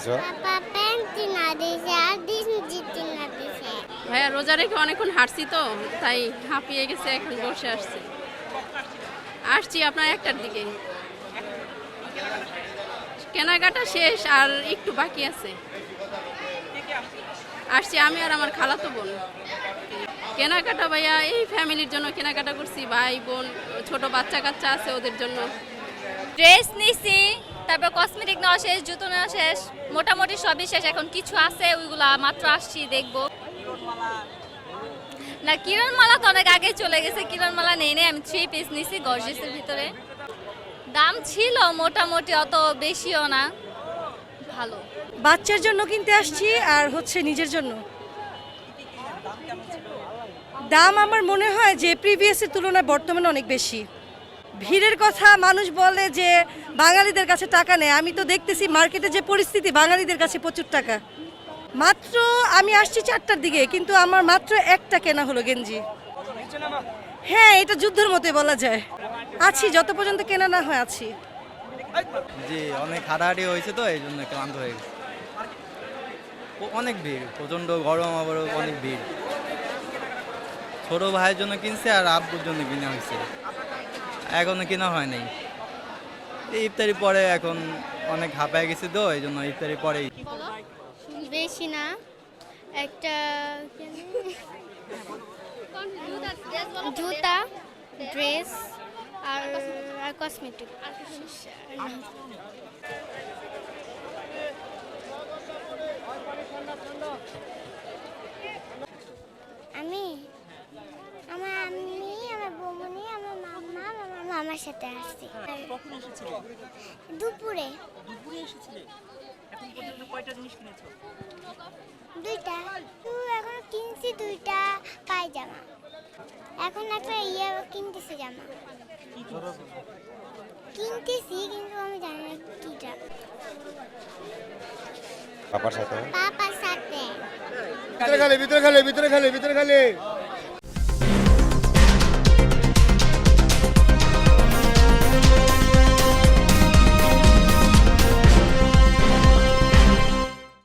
দিছো? পাপা প্যান্ট কিনা দিয়েছে আর গেঞ্জি কিনা দিয়েছে। ভাইয়া রোজা রেখে অনেকক্ষণ হাঁটছি তো তাই হাঁপিয়ে গেছে, এখন বসে আসছি আপনার 1টার দিকে। কেনাকাটা শেষ আর একটু বাকি আছে। আসছি আমি আর আমার খালাতো বোন। কেনাকাটা ভাইয়া এই ফ্যামিলির জন্য কেনাকাটা করছি, ভাই বোন ছোট বাচ্চা কাচ্চা আছে ওদের জন্য। ড্রেস নিছি, তারপর কসমেটিক নেওয়া শেষ, জুতো নেওয়া শেষ, মোটামুটি সবই শেষ। এখন কিছু আছে ওইগুলা মাত্র আসছি দেখবো। না কিরণমালা তো অনেক আগে চলে গেছে, কিরণমালা নেই আমি 3 পিস নিছি গর্জিয়াসের ভিতরে। দাম ছিল মোটামুটি, অত বেশিও না, ভালো। বাচ্চার জন্য কিনতে আসছি আর হচ্ছে নিজের জন্য। দাম আমার মনে হয় যে প্রিভিয়াসের তুলনায় বর্তমানে অনেক বেশি। ভিড়ের কথা মানুষ বলে যে বাঙালিদের কাছে টাকা নেই, আমি তো দেখতেছি মার্কেটে যে পরিস্থিতি, বাঙালিদের কাছে প্রচুর টাকা। মাত্র আমি আসছি 4টার দিকে, কিন্তু আমার মাত্র একটা কেনা হলো গেঞ্জি। হ্যাঁ, এটা যুদ্ধের মতোই বলা যায়। আছি যত পর্যন্ত কেনা না হয় আছি। জি, অনেক হাঁটাহাঁটি হয়েছে তো এই জন্য ক্লান্ত হয়ে গেছে। অনেক ভিড়, প্রচণ্ড গরম, আবারও অনেক ভিড়। ছোট ভাইয়ের জন্য কিনছে আর আব্বুর জন্য কিনা হয়েছে, এখনো কেনা হয় নাই। এই ইফতারি পরে এখন অনেক হাঁপায় গেছে তো এই জন্য ইফতারি পরেই। বেশি না, একটা জুতা, ড্রেস আর কসমেটিক। আমি আমার বৌমনি, আমার মাম্মা, আমার মামার সাথে আসছি। কখন এসেছিলে? দুপুরে দুপুরে এসেছিলে? এখন পর্যন্ত কয়টা জিনিস কিনেছো? 2টা। এখন কিনছি 2টা পায়জামা, এখন একটা কিনতেছি জামা। কিনতেছি কিন্তু আমি জানি না কিটা। পাপার সাথে? পাপার সাথে। ভিতরে খালি